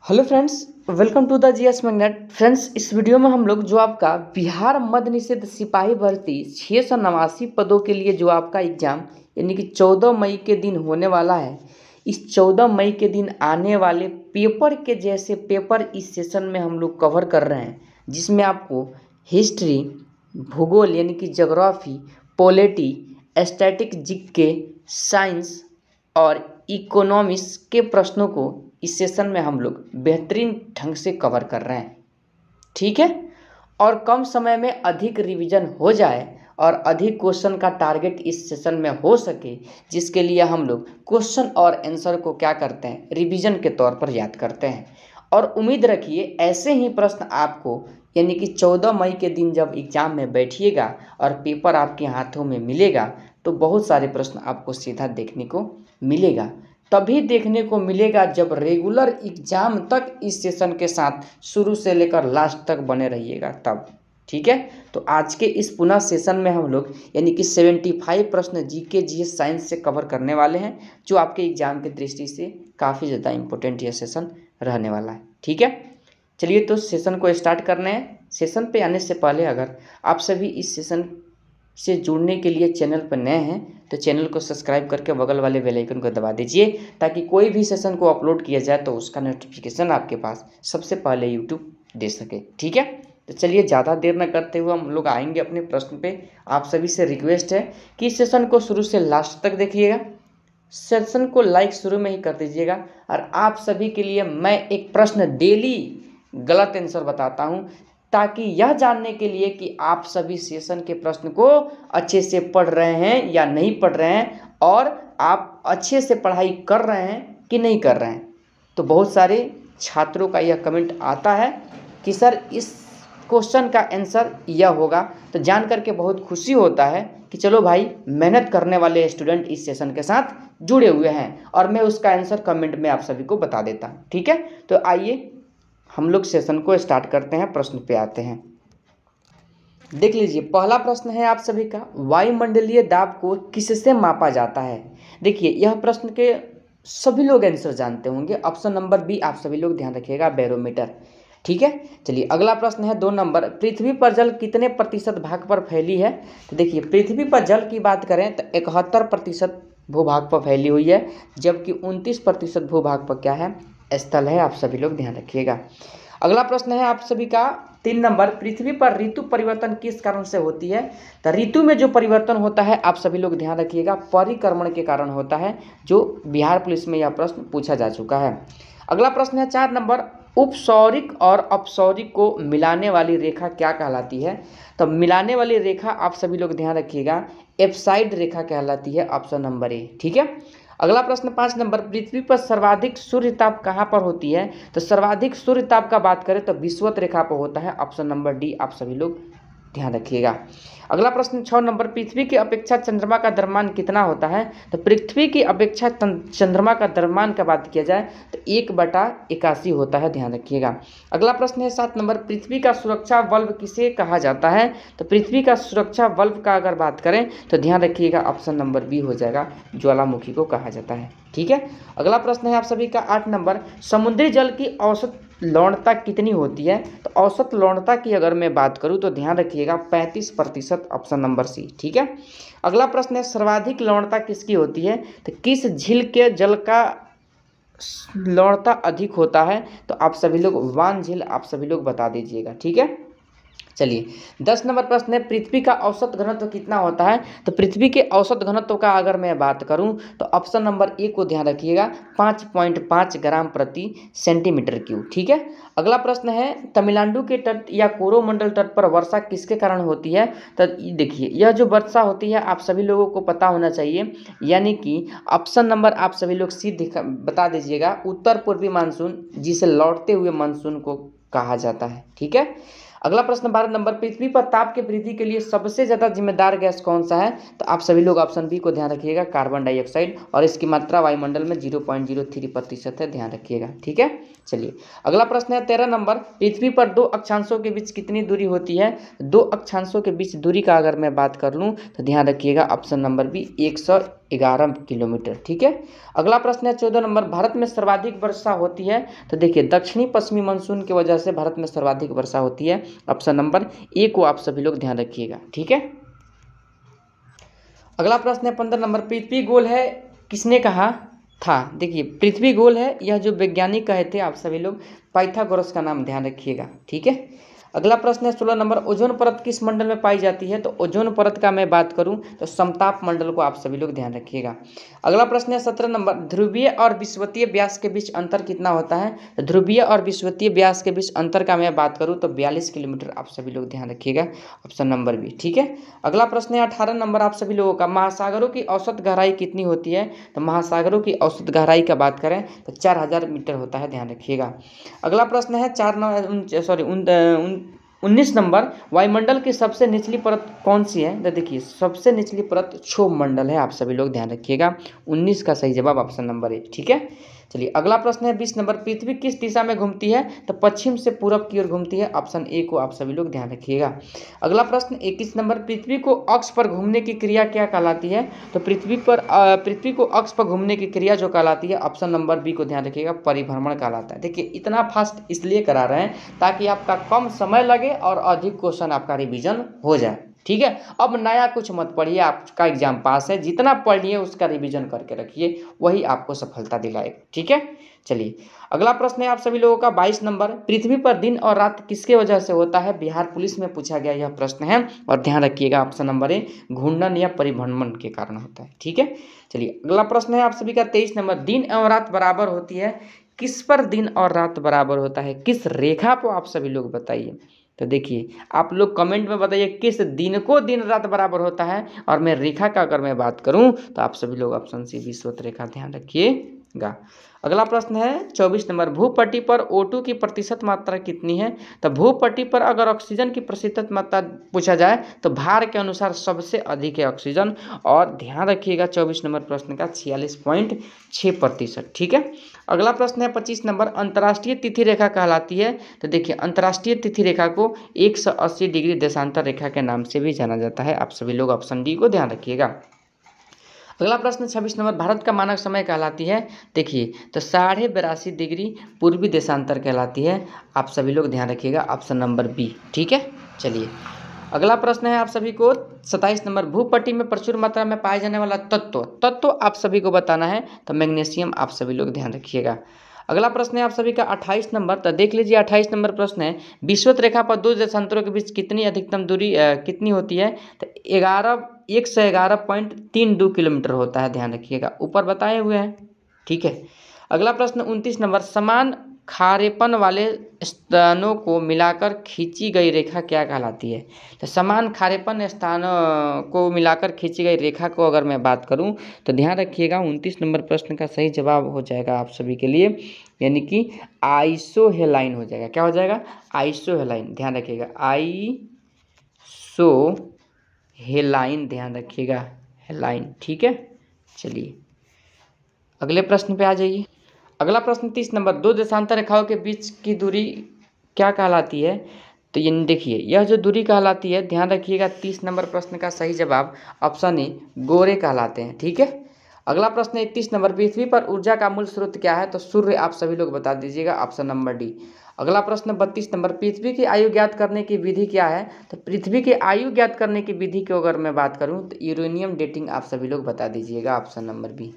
Hello friends, welcome to the GS magnet. Friends, इस video में हम लोग जो आपका बिहार मद्य निषेध सिपाही भर्ती 689 पदों के लिए जो आपका एग्ज़ाम यानी कि 14 मई के दिन होने वाला है, इस 14 मई के दिन आने वाले पेपर के जैसे पेपर इस सेशन में हम लोग कवर कर रहे हैं, जिसमें आपको हिस्ट्री, भूगोल यानी कि geography, polity, static GK, science और इकोनॉमिक्स के प्रश्नों को इस सेशन में हम लोग बेहतरीन ढंग से कवर कर रहे हैं। ठीक है, और कम समय में अधिक रिवीजन हो जाए और अधिक क्वेश्चन का टारगेट इस सेशन में हो सके, जिसके लिए हम लोग क्वेश्चन और आंसर को क्या करते हैं, रिवीजन के तौर पर याद करते हैं। और उम्मीद रखिए ऐसे ही प्रश्न आपको यानी कि 14 मई के दिन जब एग्ज़ाम में बैठिएगा और पेपर आपके हाथों में मिलेगा तो बहुत सारे प्रश्न आपको सीधा देखने को मिलेगा। तभी देखने को मिलेगा जब रेगुलर एग्ज़ाम तक इस सेशन के साथ शुरू से लेकर लास्ट तक बने रहिएगा तब। ठीक है, तो आज के इस पुनः सेशन में हम लोग यानी कि 75 प्रश्न जीके जीएस साइंस से कवर करने वाले हैं, जो आपके एग्ज़ाम की दृष्टि से काफ़ी ज़्यादा इम्पोर्टेंट यह सेशन रहने वाला है। ठीक है, चलिए तो सेशन को स्टार्ट करने हैं। सेशन पे आने से पहले अगर आप सभी इस सेशन से जुड़ने के लिए चैनल पर नए हैं तो चैनल को सब्सक्राइब करके बगल वाले बेल आइकन को दबा दीजिए, ताकि कोई भी सेशन को अपलोड किया जाए तो उसका नोटिफिकेशन आपके पास सबसे पहले यूट्यूब दे सके। ठीक है, तो चलिए ज़्यादा देर न करते हुए हम लोग आएंगे अपने प्रश्न पे। आप सभी से रिक्वेस्ट है कि इस सेशन को शुरू से लास्ट तक देखिएगा। सेशन को लाइक शुरू में ही कर दीजिएगा। और आप सभी के लिए मैं एक प्रश्न डेली गलत आंसर बताता हूँ, ताकि यह जानने के लिए कि आप सभी सेशन के प्रश्न को अच्छे से पढ़ रहे हैं या नहीं पढ़ रहे हैं, और आप अच्छे से पढ़ाई कर रहे हैं कि नहीं कर रहे हैं। तो बहुत सारे छात्रों का यह कमेंट आता है कि सर इस क्वेश्चन का आंसर यह होगा, तो जान करके बहुत खुशी होता है कि चलो भाई, मेहनत करने वाले स्टूडेंट इस सेशन के साथ जुड़े हुए हैं और मैं उसका आंसर कमेंट में आप सभी को बता देता हूँ। ठीक है, तो आइए हम लोग सेशन को स्टार्ट करते हैं, प्रश्न पे आते हैं। देख लीजिए, पहला प्रश्न है आप सभी का, वायुमंडलीय दाब को किससे मापा जाता है। देखिए, यह प्रश्न के सभी लोग आंसर जानते होंगे। ऑप्शन नंबर बी आप सभी लोग ध्यान रखिएगा, बैरोमीटर। ठीक है, चलिए अगला प्रश्न है 2 नंबर, पृथ्वी पर जल कितने प्रतिशत भाग पर फैली है। तो देखिए, पृथ्वी पर जल की बात करें तो 71% भूभाग पर फैली हुई है, जबकि 29% भूभाग पर क्या है, स्थल है। आप सभी लोग ध्यान रखिएगा। अगला प्रश्न है आप सभी का 3 नंबर, पृथ्वी पर ऋतु परिवर्तन किस कारण से होती है। तो ऋतु में जो परिवर्तन होता है आप सभी लोग ध्यान रखिएगा, परिक्रमण के कारण होता है, जो बिहार पुलिस में यह प्रश्न पूछा जा चुका है। अगला प्रश्न है 4 नंबर, उपसौरिक और अपसौरिक को मिलाने वाली रेखा क्या कहलाती है। तो मिलाने वाली रेखा आप सभी लोग ध्यान रखिएगा, एप्साइड रेखा कहलाती है। Option number A. ठीक है, अगला प्रश्न 5 नंबर, पृथ्वी पर सर्वाधिक सूर्यताप कहाँ पर होती है। तो सर्वाधिक सूर्यताप का बात करें तो विषुवत रेखा पर होता है। ऑप्शन नंबर डी आप सभी लोग ध्यान रखिएगा। अगला प्रश्न 6 नंबर, पृथ्वी की अपेक्षा चंद्रमा का द्रव्यमान कितना होता है। तो पृथ्वी की अपेक्षा चंद्रमा का द्रव्यमान का बात किया जाए तो 1/81 होता है, ध्यान रखिएगा। अगला प्रश्न है 7 नंबर, पृथ्वी का सुरक्षा बल्ब किसे कहा जाता है। तो पृथ्वी का सुरक्षा बल्ब का अगर बात करें तो ध्यान रखिएगा, ऑप्शन नंबर बी हो जाएगा, ज्वालामुखी को कहा जाता है। ठीक है, अगला प्रश्न है आप सभी का 8 नंबर, समुद्री जल की औसत लवणता कितनी होती है। तो औसत लवणता की अगर मैं बात करूं तो ध्यान रखिएगा 35%। Option number C. ठीक है, अगला प्रश्न है, सर्वाधिक लवणता किसकी होती है। तो किस झील के जल का लवणता अधिक होता है। तो आप सभी लोग वान झील आप सभी लोग बता दीजिएगा। ठीक है, चलिए 10 नंबर प्रश्न है, पृथ्वी का औसत घनत्व कितना होता है। तो पृथ्वी के औसत घनत्व का अगर मैं बात करूं तो ऑप्शन नंबर ए को ध्यान रखिएगा, 5.5 ग्राम प्रति सेंटीमीटर क्यूब। ठीक है, अगला प्रश्न है, तमिलनाडु के तट या कोरोमंडल तट पर वर्षा किसके कारण होती है। तो देखिए, यह जो वर्षा होती है आप सभी लोगों को पता होना चाहिए, यानी कि ऑप्शन नंबर आप सभी लोग सी बता दीजिएगा, उत्तर पूर्वी मानसून, जिसे लौटते हुए मानसून को कहा जाता है। ठीक है, अगला प्रश्न 12 नंबर, पृथ्वी पर ताप के वृद्धि के लिए सबसे ज़्यादा जिम्मेदार गैस कौन सा है। तो आप सभी लोग ऑप्शन बी को ध्यान रखिएगा, कार्बन डाइऑक्साइड, और इसकी मात्रा वायुमंडल में 0.03% है, ध्यान रखिएगा। ठीक है, चलिए अगला प्रश्न है 13 नंबर, पृथ्वी पर 2 अक्षांशों के बीच कितनी दूरी होती है। 2 अक्षांशों के बीच दूरी का अगर मैं बात कर लूँ तो ध्यान रखिएगा, ऑप्शन नंबर बी 11 किलोमीटर। ठीक है। अगला प्रश्न है 14 नंबर, भारत में सर्वाधिक वर्षा होती है। तो देखिए दक्षिणी पश्चिमी मानसून की वजह से भारत में सर्वाधिक वर्षा होती है। ऑप्शन नंबर ए को आप सभी लोग ध्यान रखिएगा। ठीक है। अगला प्रश्न है 15 नंबर, पृथ्वी गोल है किसने कहा था। देखिए पृथ्वी गोल है यह जो वैज्ञानिक कहे थे आप सभी लोग, पाइथागोरस का नाम ध्यान रखिएगा। ठीक है। अगला प्रश्न है 16 नंबर, ओजोन परत किस मंडल में पाई जाती है। तो ओजोन परत का मैं बात करूं तो समताप मंडल को आप सभी लोग ध्यान रखिएगा। अगला प्रश्न है 17 नंबर, ध्रुवीय और विषुवतीय व्यास के बीच अंतर कितना होता है। तो ध्रुवीय और विषुवतीय व्यास के बीच अंतर का मैं बात करूं तो 42 किलोमीटर आप सभी लोग ध्यान रखिएगा। Option number B. ठीक है। अगला प्रश्न है 18 नंबर आप सभी लोगों का, महासागरों की औसत गहराई कितनी होती है। तो महासागरों की औसत गहराई का बात करें तो 4000 मीटर होता है, ध्यान रखिएगा। अगला प्रश्न है 19 नंबर, वायुमंडल की सबसे निचली परत कौन सी है। तो देखिए सबसे निचली परत क्षोभ मंडल है, आप सभी लोग ध्यान रखिएगा। 19 का सही जवाब ऑप्शन नंबर ए। ठीक है। चलिए अगला प्रश्न है 20 नंबर, पृथ्वी किस दिशा में घूमती है। तो पश्चिम से पूरब की ओर घूमती है। ऑप्शन ए को आप सभी लोग ध्यान रखिएगा। अगला प्रश्न 21 नंबर, पृथ्वी को अक्ष पर घूमने की क्रिया क्या कहलाती है। तो पृथ्वी को अक्ष पर घूमने की क्रिया जो कहलाती है, ऑप्शन नंबर बी को ध्यान रखिएगा, परिभ्रमण कहलाता है। देखिए इतना फास्ट इसलिए करा रहे हैं ताकि आपका कम समय लगे और अधिक क्वेश्चन आपका रिवीजन हो जाए। ठीक है। अब नया कुछ मत पढ़िए, आपका एग्जाम पास है, जितना पढ़ लिए उसका रिवीजन करके रखिए, वही आपको सफलता दिलाएगा। ठीक है। चलिए अगला प्रश्न है आप सभी लोगों का 22 नंबर, पृथ्वी पर दिन और रात किसके वजह से होता है। बिहार पुलिस में पूछा गया यह प्रश्न है और ध्यान रखिएगा ऑप्शन नंबर ए, घूर्णन या परिभ्रमण के कारण होता है। ठीक है। चलिए अगला प्रश्न है आप सभी का 23 नंबर, दिन एवं रात बराबर होती है, किस पर दिन और रात बराबर होता है, किस रेखा को आप सभी लोग बताइए। तो देखिए आप लोग कमेंट में बताइए किस दिन को दिन रात बराबर होता है। और मैं रेखा का अगर मैं बात करूं तो आप सभी लोग ऑप्शन सी विषुवत रेखा ध्यान रखिएगा। अगला प्रश्न है 24 नंबर, भूपट्टी पर O2 की प्रतिशत मात्रा कितनी है। तो भूपट्टी पर अगर ऑक्सीजन की प्रतिशत मात्रा पूछा जाए तो भार के अनुसार सबसे अधिक है ऑक्सीजन, और ध्यान रखिएगा 24 नंबर प्रश्न का 46.6%। ठीक है। अगला प्रश्न है 25 नंबर, अंतर्राष्ट्रीय तिथि रेखा कहलाती है। तो देखिए अंतर्राष्ट्रीय तिथि रेखा को 180 डिग्री देशांतर रेखा के नाम से भी जाना जाता है। आप सभी लोग ऑप्शन डी को ध्यान रखिएगा। अगला प्रश्न 26 नंबर, भारत का मानक समय कहलाती है। देखिए तो 82.5 डिग्री पूर्वी देशांतर कहलाती है। आप सभी लोग ध्यान रखिएगा ऑप्शन नंबर बी। ठीक है। चलिए अगला प्रश्न है आप सभी को 27 नंबर, भूपट्टी में प्रचुर मात्रा में पाए जाने वाला तत्व आप सभी को बताना है। तो मैग्नीशियम आप सभी लोग ध्यान रखिएगा। अगला प्रश्न है आप सभी का 28 नंबर, तो देख लीजिए 28 नंबर प्रश्न है, विषुवत रेखा पर दो देशांतरों के बीच कितनी अधिकतम दूरी कितनी होती है। तो 111.32 किलोमीटर होता है, ध्यान रखिएगा, ऊपर बताए हुए हैं। ठीक है। अगला प्रश्न 29 नंबर, समान खारेपन वाले स्थानों को मिलाकर खींची गई रेखा क्या कहलाती है। तो समान खारेपन स्थानों को मिलाकर खींची गई रेखा को अगर मैं बात करूं तो ध्यान रखिएगा 29 नंबर प्रश्न का सही जवाब हो जाएगा आप सभी के लिए, यानी कि आइसोहेलाइन हो जाएगा। क्या हो जाएगा, आइसोहेलाइन, ध्यान रखिएगा आइसोहेलाइन, ध्यान रखिएगा हेलाइन। ठीक है। चलिए अगले प्रश्न पे आ जाइए। अगला प्रश्न 30 नंबर, दो देशांतर रेखाओं के बीच की दूरी क्या कहलाती है। तो ये देखिए यह जो दूरी कहलाती है, ध्यान रखिएगा 30 नंबर प्रश्न का सही जवाब ऑप्शन ए, गोरे कहलाते हैं। ठीक है। अगला प्रश्न 31 नंबर, पृथ्वी पर ऊर्जा का मूल स्रोत क्या है। तो सूर्य आप सभी लोग बता दीजिएगा, ऑप्शन नंबर डी। अगला प्रश्न 32 नंबर, पृथ्वी की आयु ज्ञात करने की विधि क्या है। तो पृथ्वी की आयु ज्ञात करने की विधि की अगर मैं बात करूं तो यूरेनियम डेटिंग आप सभी लोग बता दीजिएगा, ऑप्शन नंबर बी।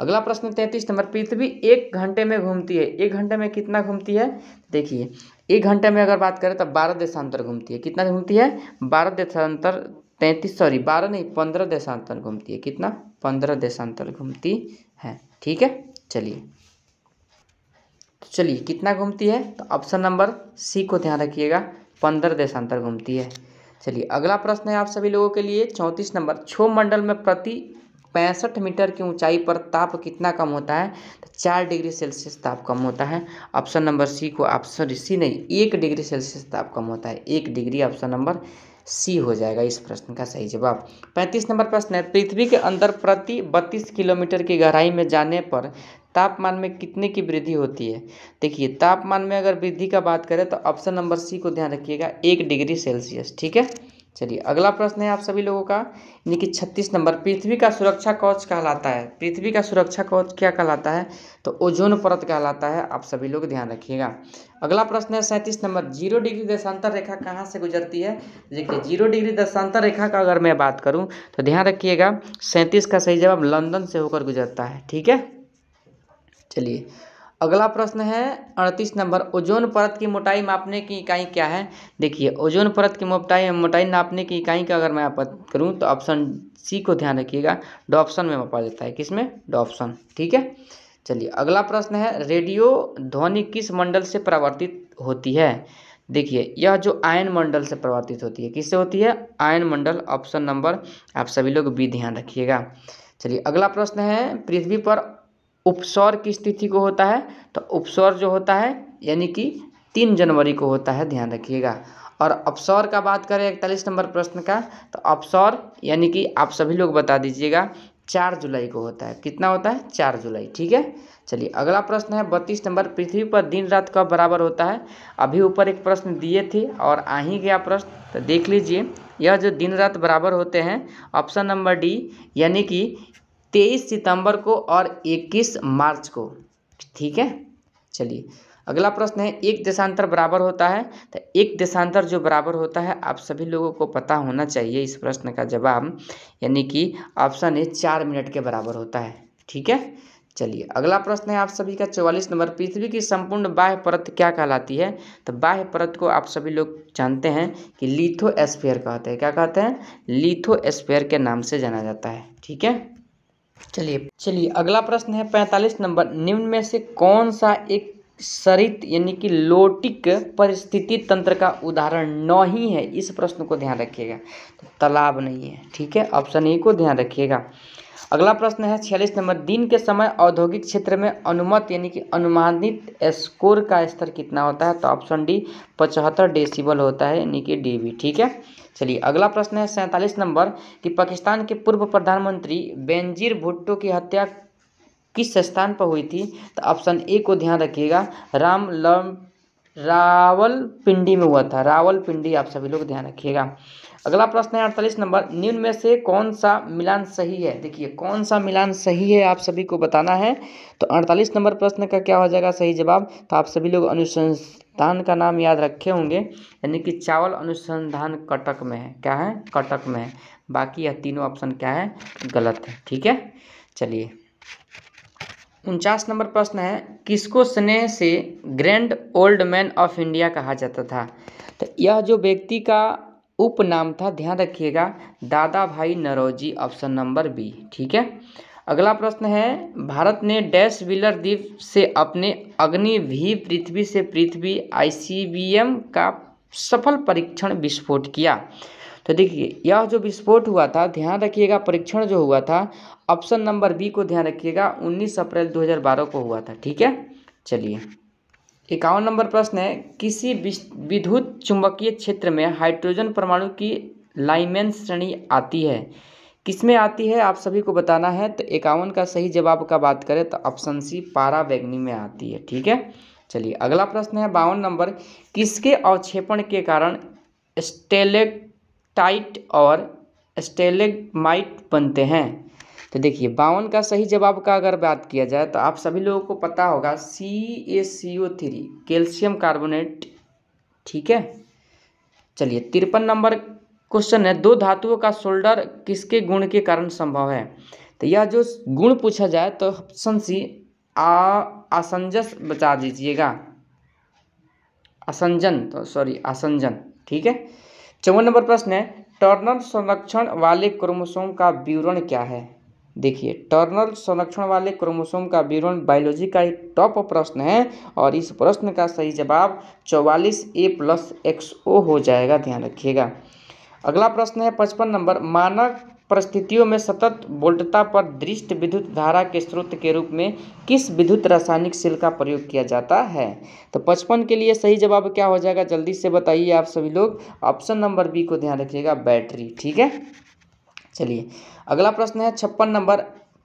अगला प्रश्न 33 नंबर, पृथ्वी 1 घंटे में घूमती है, 1 घंटे में कितना घूमती है। देखिए 1 घंटे में अगर बात करें तो 12 देशांतर घूमती है। कितना घूमती है, 12 देशांतर, 12 नहीं 15 देशांतर घूमती है। कितना, 15 देशांतर घूमती है। ठीक है। चलिए कितना घूमती है, तो ऑप्शन नंबर सी को ध्यान रखिएगा, 15 देशांतर घूमती है। चलिए अगला प्रश्न है आप सभी लोगों के लिए 34 नंबर, क्षोभ मंडल में प्रति 65 मीटर की ऊंचाई पर ताप कितना कम होता है। तो 4 डिग्री सेल्सियस ताप कम होता है। ऑप्शन नंबर सी को, ऑप्शन सी नहीं 1 डिग्री सेल्सियस ताप कम होता है, 1 डिग्री, ऑप्शन नंबर सी हो जाएगा इस प्रश्न का सही जवाब। 35 नंबर प्रश्न है, पृथ्वी के अंदर प्रति 32 किलोमीटर की गहराई में जाने पर तापमान में कितने की वृद्धि होती है। देखिए तापमान में अगर वृद्धि का बात करें तो ऑप्शन नंबर सी को ध्यान रखिएगा, 1 डिग्री सेल्सियस। ठीक है। चलिए अगला प्रश्न है आप सभी लोगों का, यानी कि 36 नंबर, पृथ्वी का सुरक्षा कवच कहलाता है। पृथ्वी का सुरक्षा कवच क्या कहलाता है? तो ओजोन परत कहलाता है। आप सभी लोग ध्यान रखिएगा। अगला प्रश्न है 37 नंबर, 0 डिग्री देशांतर रेखा कहाँ से गुजरती है? देखिए 0 डिग्री देशांतर रेखा का अगर मैं बात करूँ तो ध्यान रखिएगा 37 का सही जवाब लंदन से होकर गुजरता है। ठीक है, चलिए अगला प्रश्न है 38 नंबर, ओजोन परत की मोटाई मापने की इकाई क्या है? देखिए ओजोन परत की मोटाई नापने की इकाई का अगर मैं बात करूं तो ऑप्शन सी को ध्यान रखिएगा, डॉप्सन में मापा जाता है। किसमें? डॉप्सन। ठीक है, चलिए अगला प्रश्न है, रेडियो ध्वनि किस मंडल से परावर्तित होती है? देखिए यह जो आयन मंडल से परावर्तित होती है, किससे होती है? आयन मंडल। ऑप्शन नंबर आप सभी लोग बी ध्यान रखिएगा। चलिए अगला प्रश्न है, पृथ्वी पर उपसौर किस तिथि को होता है? तो उपसौर जो होता है यानी कि 3 जनवरी को होता है, ध्यान रखिएगा। और अपसौर का बात करें 41 नंबर प्रश्न का, तो अपसौर यानी कि आप सभी लोग बता दीजिएगा 4 जुलाई को होता है। कितना होता है? 4 जुलाई। ठीक है, चलिए अगला प्रश्न है 32 नंबर, पृथ्वी पर दिन रात कब बराबर होता है? अभी ऊपर एक प्रश्न दिए थे और आ ही गया प्रश्न, तो देख लीजिए। यह जो दिन रात बराबर होते हैं, ऑप्शन नंबर डी, यानी कि 23 सितंबर को और 21 मार्च को। ठीक है, चलिए अगला प्रश्न है, एक देशांतर बराबर होता है? तो एक देशांतर जो बराबर होता है आप सभी लोगों को पता होना चाहिए इस प्रश्न का जवाब, यानी कि ऑप्शन ए 4 मिनट के बराबर होता है। ठीक है, चलिए अगला प्रश्न है आप सभी का 44 नंबर, पृथ्वी की संपूर्ण बाह्य परत क्या कहलाती है? तो बाह्य परत को आप सभी लोग जानते हैं कि लिथोस्फीयर कहते हैं। क्या कहते हैं? लिथोस्फीयर के नाम से जाना जाता है। ठीक है, चलिए अगला प्रश्न है 45 नंबर, निम्न में से कौन सा एक सरित यानी कि लोटिक परिस्थिति तंत्र का उदाहरण नहीं है? इस प्रश्न को ध्यान रखिएगा, तो तालाब नहीं है। ठीक है, ऑप्शन ए को ध्यान रखिएगा। अगला प्रश्न है 46 नंबर, दिन के समय औद्योगिक क्षेत्र में अनुमत यानी कि अनुमानित स्कोर का स्तर कितना होता है? तो ऑप्शन डी 75 डेसिबल होता है, यानी कि डीबी। ठीक है, चलिए अगला प्रश्न है 47 नंबर, कि पाकिस्तान के पूर्व प्रधानमंत्री बेनजीर भुट्टो की हत्या किस स्थान पर हुई थी? तो ऑप्शन ए को ध्यान रखिएगा, रावलपिंडी में हुआ था। रावलपिंडी आप सभी लोग ध्यान रखिएगा। अगला प्रश्न है 48 नंबर, निम्न में से कौन सा मिलान सही है? देखिए कौन सा मिलान सही है आप सभी को बताना है। तो 48 नंबर प्रश्न का क्या हो जाएगा सही जवाब? तो आप सभी लोग अनुसंधान का नाम याद रखे होंगे, यानी कि चावल अनुसंधान कटक में है। क्या है? कटक में है। बाकी यह तीनों ऑप्शन क्या है? गलत है। ठीक है, चलिए 49 नंबर प्रश्न है, किसको स्नेह से grand old man of India कहा जाता था? तो यह जो व्यक्ति का उपनाम था, ध्यान रखिएगा, दादा भाई नौरोजी। Option number B. ठीक है, अगला प्रश्न है, भारत ने डैश व्हीलर द्वीप से अपने अग्निवी पृथ्वी से पृथ्वी ICBM का सफल परीक्षण विस्फोट किया। तो देखिए यह जो विस्फोट हुआ था, ध्यान रखिएगा, परीक्षण जो हुआ था, ऑप्शन नंबर बी को ध्यान रखिएगा, 19 अप्रैल 2012 को हुआ था। ठीक है, चलिए 51 नंबर प्रश्न है, किसी विद्युत चुंबकीय क्षेत्र में हाइड्रोजन परमाणु की लाइमेन श्रेणी आती है? किसमें आती है आप सभी को बताना है। तो 51 का सही जवाब का बात करें तो ऑप्शन सी पारावैंगनी में आती है। ठीक है, चलिए अगला प्रश्न है 52 नंबर, किसके अवक्षेपण के कारण स्टेलेक्टाइट और स्टेलेग्माइट बनते हैं? तो देखिए 52 का सही जवाब का अगर बात किया जाए तो आप सभी लोगों को पता होगा CaCO3, कैल्शियम कार्बोनेट। ठीक है, चलिए 53 नंबर क्वेश्चन है, दो धातुओं का सोल्डर किसके गुण के कारण संभव है? तो यह जो गुण पूछा जाए तो ऑप्शन सी आसंजस बता दीजिएगा, आसंजन। ठीक है, 54 नंबर प्रश्न है, टर्नर संरक्षण वाले क्रोमोसोम का विवरण क्या है? देखिए टर्नर संरक्षण वाले क्रोमोसोम का विवरण बायोलॉजी का एक टॉप प्रश्न है और इस प्रश्न का सही जवाब 44A+XO हो जाएगा, ध्यान रखिएगा। अगला प्रश्न है 55 नंबर, मानक परिस्थितियों में सतत वोल्टता पर दृष्ट विद्युत धारा के स्रोत के रूप में किस विद्युत रासायनिक सेल का प्रयोग किया जाता है? तो 55 के लिए सही जवाब क्या हो जाएगा, जल्दी से बताइए आप सभी लोग। ऑप्शन नंबर बी को ध्यान रखिएगा, बैटरी। ठीक है, चलिए अगला प्रश्न है 56 नंबर,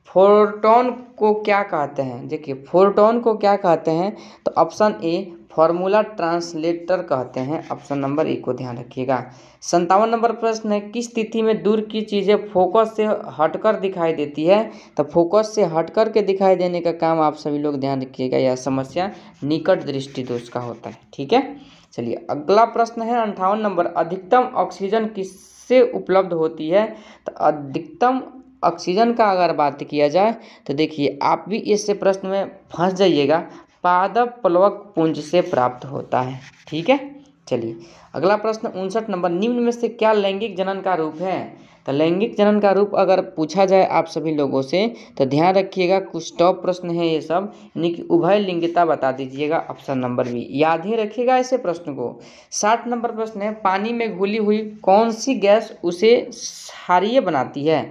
फोटोन को क्या कहते हैं? देखिए फोटोन को क्या कहते हैं? तो ऑप्शन ए फॉर्मूला ट्रांसलेटर कहते हैं। ऑप्शन नंबर ए को ध्यान रखिएगा। 57 नंबर प्रश्न है, किस तिथि में दूर की चीज़ें फोकस से हटकर दिखाई देती है? तो फोकस से हटकर के दिखाई देने का काम आप सभी लोग ध्यान रखिएगा, यह समस्या निकट दृष्टि दोष का होता है। ठीक है, चलिए अगला प्रश्न है 58 नंबर, अधिकतम ऑक्सीजन किससे उपलब्ध होती है? तो अधिकतम ऑक्सीजन का अगर बात किया जाए तो देखिए आप भी इससे प्रश्न में फंस जाइएगा, पादप प्लवक पुंज से प्राप्त होता है। ठीक है, चलिए अगला प्रश्न 59 नंबर, निम्न में से क्या लैंगिक जनन का रूप है? तो लैंगिक जनन का रूप अगर पूछा जाए आप सभी लोगों से तो ध्यान रखिएगा, कुछ टॉप प्रश्न है ये सब, यानी कि उभय लिंगिता बता दीजिएगा। ऑप्शन नंबर बी, याद ही रखिएगा ऐसे प्रश्न को। 60 नंबर प्रश्न है, पानी में घुली हुई कौन सी गैस उसे क्षारीय बनाती है?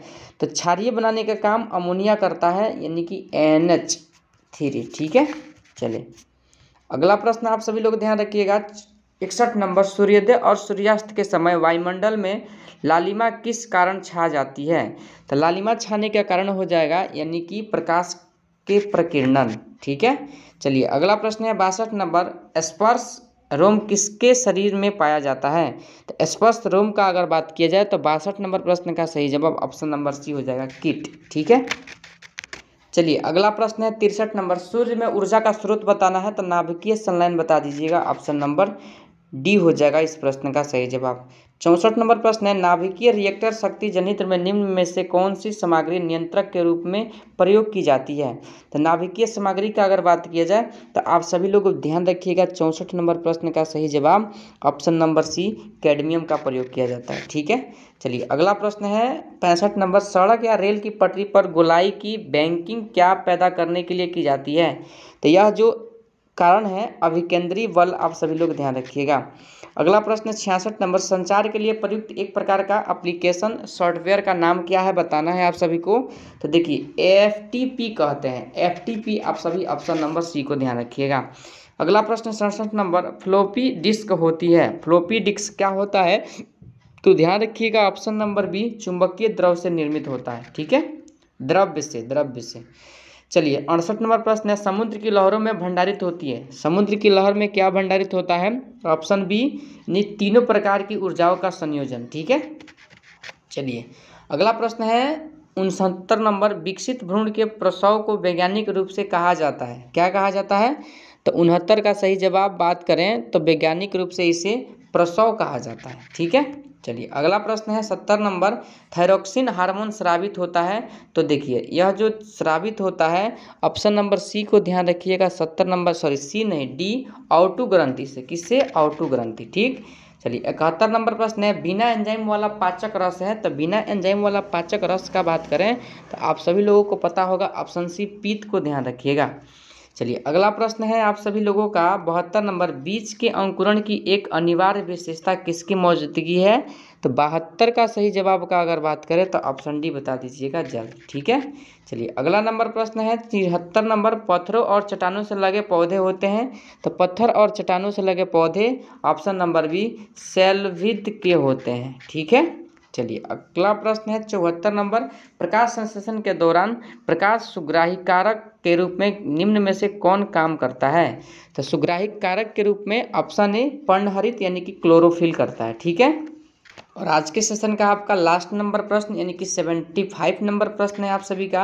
तो क्षारीय बनाने का काम अमोनिया करता है, यानी कि NH3। ठीक है, चलिए अगला प्रश्न आप सभी लोग ध्यान रखिएगा। 61 नंबर, सूर्योदय और सूर्यास्त के समय वायुमंडल में लालिमा किस कारण छा जाती है? तो लालिमा छाने का कारण हो जाएगा यानी कि प्रकाश के प्रकीर्णन। ठीक है, चलिए अगला प्रश्न है 62 नंबर, स्पर्श रोम किसके शरीर में पाया जाता है? तो स्पर्श रोम का अगर बात किया जाए तो 62 नंबर प्रश्न का सही जवाब ऑप्शन नंबर सी हो जाएगा, कीट। ठीक है, चलिए अगला प्रश्न है 63 नंबर, सूर्य में ऊर्जा का स्रोत बताना है तो नाभिकीय संलयन बता दीजिएगा। ऑप्शन नंबर डी हो जाएगा इस प्रश्न का सही जवाब। 64 नंबर प्रश्न है, नाभिकीय रिएक्टर शक्ति जनित्र में निम्न में से कौन सी सामग्री नियंत्रक के रूप में प्रयोग की जाती है? तो नाभिकीय सामग्री का अगर बात किया जाए तो आप सभी लोग ध्यान रखिएगा, 64 नंबर प्रश्न का सही जवाब ऑप्शन नंबर सी, कैडमियम का प्रयोग किया जाता है। ठीक है, चलिए अगला प्रश्न है 65 नंबर, सड़क या रेल की पटरी पर गोलाई की बैंकिंग क्या पैदा करने के लिए की जाती है? तो यह जो कारण है अभिकेंद्री बल, आप सभी लोग ध्यान रखिएगा। अगला प्रश्न 66 नंबर, संचार के लिए प्रयुक्त एक प्रकार का एप्लीकेशन सॉफ्टवेयर का नाम क्या है बताना है आप सभी को। तो देखिए FTP कहते हैं, FTP आप सभी ऑप्शन नंबर सी को ध्यान रखिएगा। अगला प्रश्न 67 नंबर, फ्लॉपी डिस्क होती है, फ्लॉपी डिस्क क्या होता है? तो ध्यान रखिएगा ऑप्शन नंबर बी, चुंबकीय द्रव से निर्मित होता है। ठीक है, द्रव्य से। चलिए 68 नंबर प्रश्न है, समुद्र की लहरों में भंडारित होती है, समुद्र की लहर में क्या भंडारित होता है? ऑप्शन बी, तीनों प्रकार की ऊर्जाओं का संयोजन। ठीक है, चलिए अगला प्रश्न है 69 नंबर, विकसित भ्रूण के प्रसव को वैज्ञानिक रूप से कहा जाता है, क्या कहा जाता है? तो 69 का सही जवाब बात करें तो वैज्ञानिक रूप से इसे प्रसव कहा जाता है। ठीक है, चलिए अगला प्रश्न है 70 नंबर, थायरोक्सिन हार्मोन स्रावित होता है। तो देखिए यह जो स्रावित होता है ऑप्शन नंबर सी को ध्यान रखिएगा, 70 नंबर सी नहीं डी, ऑटो ग्रंथि से। किससे? ऑटो ग्रंथि। ठीक, चलिए 71 नंबर प्रश्न है, बिना एंजाइम वाला पाचक रस है। तो बिना एंजाइम वाला पाचक रस का बात करें तो आप सभी लोगों को पता होगा ऑप्शन सी, पीत को ध्यान रखिएगा। चलिए अगला प्रश्न है आप सभी लोगों का 72 नंबर, बीज के अंकुरण की एक अनिवार्य विशेषता किसकी मौजूदगी है? तो 72 का सही जवाब का अगर बात करें तो ऑप्शन डी बता दीजिएगा, जल। ठीक है, चलिए अगला नंबर प्रश्न है 73 नंबर, पत्थरों और चट्टानों से लगे पौधे होते हैं। तो पत्थर और चट्टानों से लगे पौधे ऑप्शन नंबर बी, सैलविद के होते हैं। ठीक है, चलिए अगला प्रश्न है 74 नंबर, प्रकाश संश्लेषण के दौरान प्रकाश सुग्राही कारक के रूप में निम्न में से कौन काम करता है? तो सुग्राही कारक के रूप में ऑप्शन ए, पर्णहरित यानी कि क्लोरोफिल करता है। ठीक है, और आज के सेशन का आपका लास्ट नंबर प्रश्न यानी कि 75 नंबर प्रश्न है आप सभी का,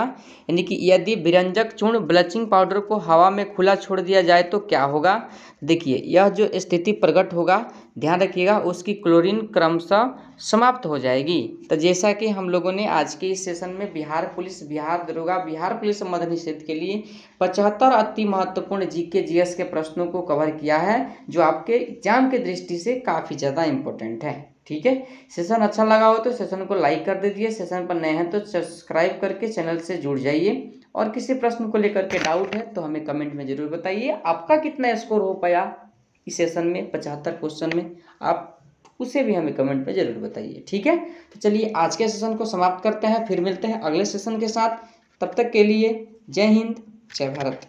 यानी कि यदि विरंजक चूर्ण ब्लीचिंग पाउडर को हवा में खुला छोड़ दिया जाए तो क्या होगा? देखिए यह जो स्थिति प्रकट होगा, ध्यान रखिएगा, उसकी क्लोरीन क्रमशः समाप्त हो जाएगी। तो जैसा कि हम लोगों ने आज के इस सेशन में बिहार पुलिस, बिहार दरोगा, बिहार पुलिस मद्य निषेध के लिए 75 अति महत्वपूर्ण जीके जीएस के प्रश्नों को कवर किया है, जो आपके एग्जाम के दृष्टि से काफ़ी ज़्यादा इंपॉर्टेंट है। ठीक है, सेशन अच्छा लगा हो तो सेशन को लाइक कर दीजिए, सेशन पर नए हैं तो सब्सक्राइब करके चैनल से जुड़ जाइए, और किसी प्रश्न को लेकर के डाउट है तो हमें कमेंट में ज़रूर बताइए। आपका कितना स्कोर हो पाया इस सेशन में 75 क्वेश्चन में, आप उसे भी हमें कमेंट में ज़रूर बताइए। ठीक है, तो चलिए आज के सेशन को समाप्त करते हैं, फिर मिलते हैं अगले सेशन के साथ। तब तक के लिए जय हिंद, जय भारत।